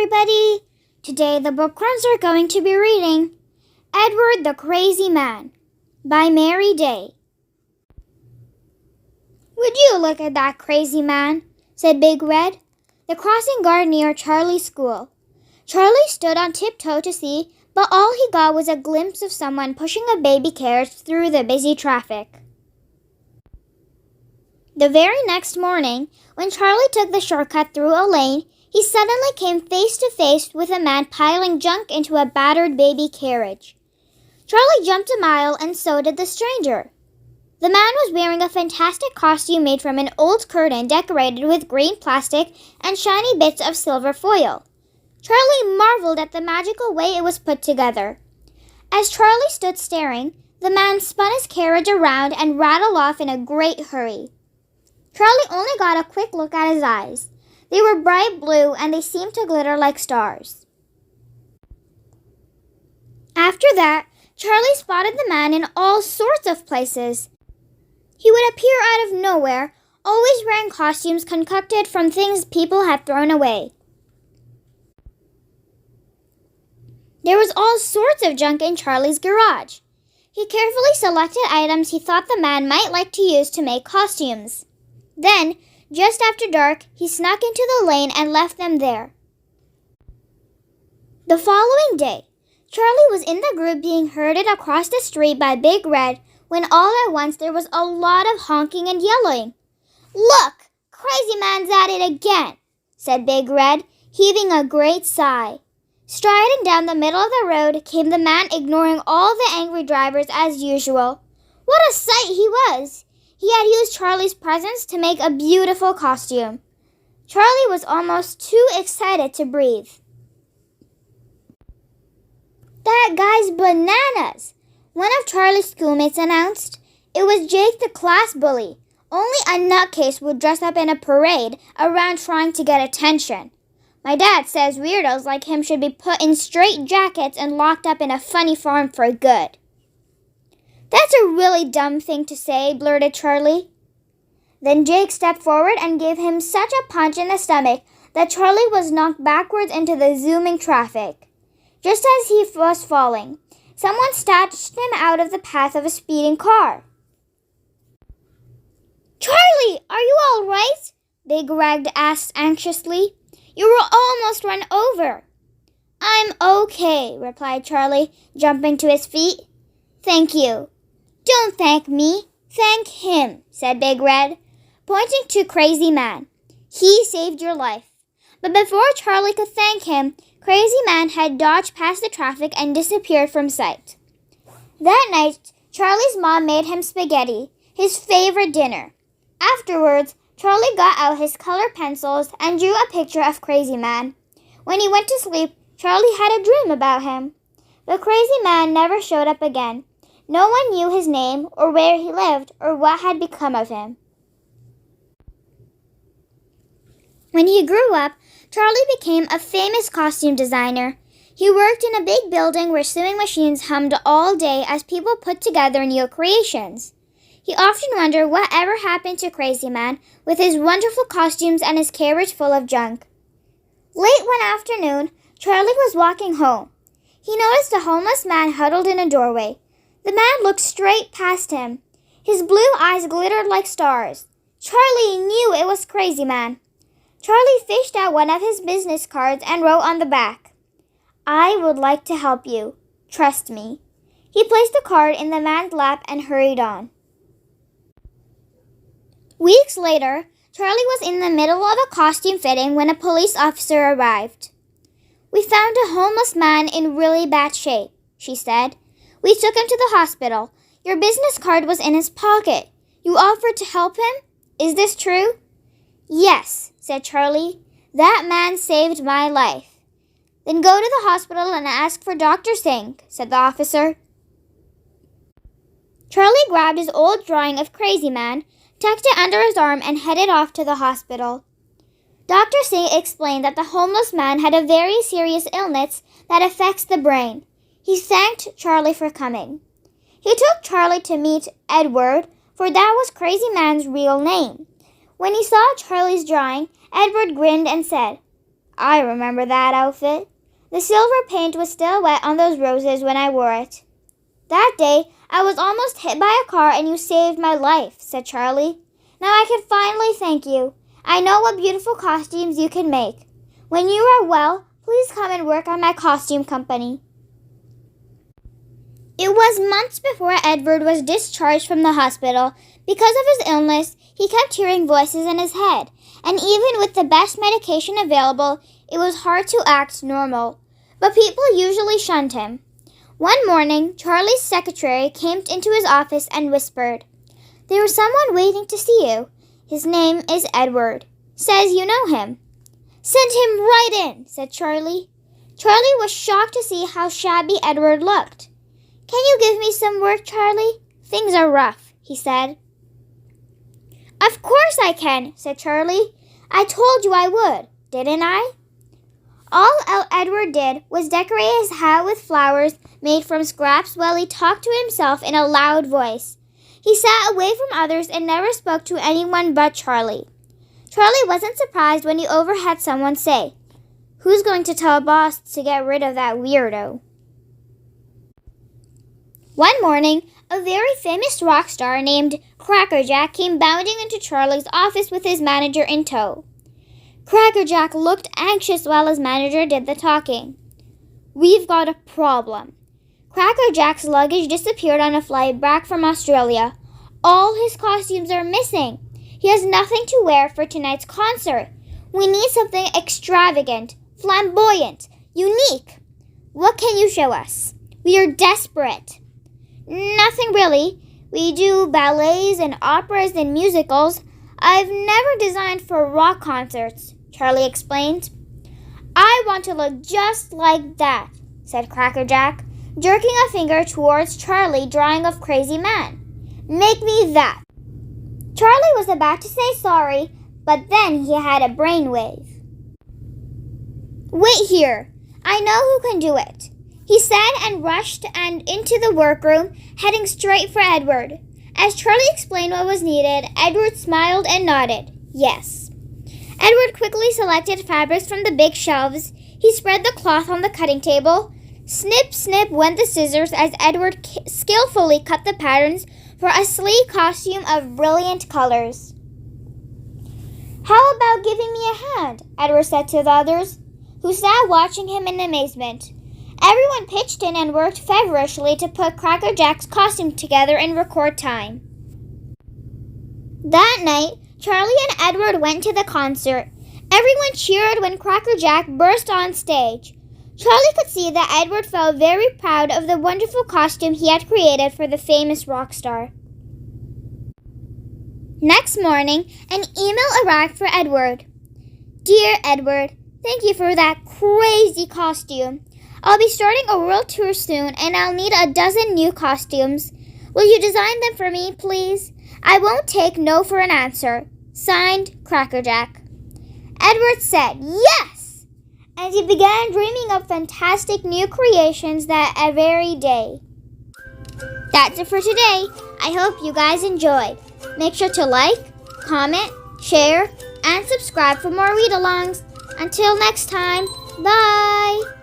everybody! Today the Bookworms are going to be reading Edward the Crazy Man by Mary Day. "Would you look at that crazy man?" said Big Red, the crossing guard near Charlie's school. Charlie stood on tiptoe to see, but all he got was a glimpse of someone pushing a baby carriage through the busy traffic. The very next morning, when Charlie took the shortcut through a lane, he suddenly came face to face with a man piling junk into a battered baby carriage. Charlie jumped a mile, and so did the stranger. The man was wearing a fantastic costume made from an old curtain decorated with green plastic and shiny bits of silver foil. Charlie marveled at the magical way it was put together. As Charlie stood staring, the man spun his carriage around and rattled off in a great hurry. Charlie only got a quick look at his eyes. They were bright blue and they seemed to glitter like stars. After that, Charlie spotted the man in all sorts of places. He would appear out of nowhere, always wearing costumes concocted from things people had thrown away. There was all sorts of junk in Charlie's garage. He carefully selected items he thought the man might like to use to make costumes. Then, just after dark, he snuck into the lane and left them there. The following day, Charlie was in the group being herded across the street by Big Red when all at once there was a lot of honking and yelling. "Look! Crazy Man's at it again!" said Big Red, heaving a great sigh. Striding down the middle of the road came the man, ignoring all the angry drivers as usual. What a sight he was! He had used Charlie's presence to make a beautiful costume. Charlie was almost too excited to breathe. "That guy's bananas!" one of Charlie's schoolmates announced. It was Jake, the class bully. Only a nutcase would dress up in a parade around trying to get attention. My dad says weirdos like him should be put in straight jackets and locked up in a funny farm for good. "That's a really dumb thing to say," blurted Charlie. Then Jake stepped forward and gave him such a punch in the stomach that Charlie was knocked backwards into the zooming traffic. Just as he was falling, someone snatched him out of the path of a speeding car. "Charlie, are you all right?" Big Red asked anxiously. "You were almost run over." "I'm okay," replied Charlie, jumping to his feet. "Thank you." "Don't thank me, thank him," said Big Red, pointing to Crazy Man. "He saved your life." But before Charlie could thank him, Crazy Man had dodged past the traffic and disappeared from sight. That night, Charlie's mom made him spaghetti, his favorite dinner. Afterwards, Charlie got out his colored pencils and drew a picture of Crazy Man. When he went to sleep, Charlie had a dream about him. The Crazy Man never showed up again. No one knew his name or where he lived or what had become of him. When he grew up, Charlie became a famous costume designer. He worked in a big building where sewing machines hummed all day as people put together new creations. He often wondered what ever happened to Crazy Man with his wonderful costumes and his carriage full of junk. Late one afternoon, Charlie was walking home. He noticed a homeless man huddled in a doorway. The man looked straight past him. His blue eyes glittered like stars. Charlie knew it was Crazy Man. Charlie fished out one of his business cards and wrote on the back, "I would like to help you. Trust me." He placed the card in the man's lap and hurried on. Weeks later, Charlie was in the middle of a costume fitting when a police officer arrived. "We found a homeless man in really bad shape," she said. "We took him to the hospital. Your business card was in his pocket. You offered to help him? Is this true?" "Yes," said Charlie. "That man saved my life." "Then go to the hospital and ask for Dr. Singh," said the officer. Charlie grabbed his old drawing of Crazy Man, tucked it under his arm, and headed off to the hospital. Dr. Singh explained that the homeless man had a very serious illness that affects the brain. He thanked Charlie for coming. He took Charlie to meet Edward, for that was Crazy Man's real name. When he saw Charlie's drawing, Edward grinned and said, I remember that outfit. The silver paint was still wet on those roses when I wore it. That day, I was almost hit by a car and you saved my life, said Charlie. Now I can finally thank you. I know what beautiful costumes you can make. When you are well, please come and work on my costume company. It was months before Edward was discharged from the hospital. Because of his illness, he kept hearing voices in his head, and even with the best medication available, it was hard to act normal. But people usually shunned him. One morning, Charlie's secretary came into his office and whispered, "There is someone waiting to see you. His name is Edward. Says you know him." "Send him right in," said Charlie. Charlie was shocked to see how shabby Edward looked. "Can you give me some work, Charlie? Things are rough," he said. "Of course I can," said Charlie. "I told you I would, didn't I?" All Edward did was decorate his hat with flowers made from scraps while he talked to himself in a loud voice. He sat away from others and never spoke to anyone but Charlie. Charlie wasn't surprised when he overheard someone say, "Who's going to tell boss to get rid of that weirdo?" One morning, a very famous rock star named Crackerjack came bounding into Charlie's office with his manager in tow. Crackerjack looked anxious while his manager did the talking. "We've got a problem." Crackerjack's luggage disappeared on a flight back from Australia. All his costumes are missing. He has nothing to wear for tonight's concert. We need something extravagant, flamboyant, unique. What can you show us? We are desperate. "Nothing really. We do ballets and operas and musicals. I've never designed for rock concerts," Charlie explained. "I want to look just like that," said Crackerjack, jerking a finger towards Charlie, drawing of Crazy Man. "Make me that." Charlie was about to say sorry, but then he had a brainwave. "Wait here. I know who can do it," he said and rushed into the workroom, heading straight for Edward. As Charlie explained what was needed, Edward smiled and nodded. Yes. Edward quickly selected fabrics from the big shelves. He spread the cloth on the cutting table. Snip, snip went the scissors as Edward skillfully cut the patterns for a sleek costume of brilliant colors. "How about giving me a hand?" Edward said to the others, who sat watching him in amazement. Everyone pitched in and worked feverishly to put Crackerjack's costume together in record time. That night, Charlie and Edward went to the concert. Everyone cheered when Crackerjack burst on stage. Charlie could see that Edward felt very proud of the wonderful costume he had created for the famous rock star. Next morning, an email arrived for Edward. "Dear Edward, thank you for that crazy costume. I'll be starting a world tour soon and I'll need a dozen new costumes. Will you design them for me, please? I won't take no for an answer. Signed, Crackerjack." Edward said yes, and he began dreaming of fantastic new creations that very day. That's it for today. I hope you guys enjoyed. Make sure to like, comment, share, and subscribe for more read-alongs. Until next time, bye!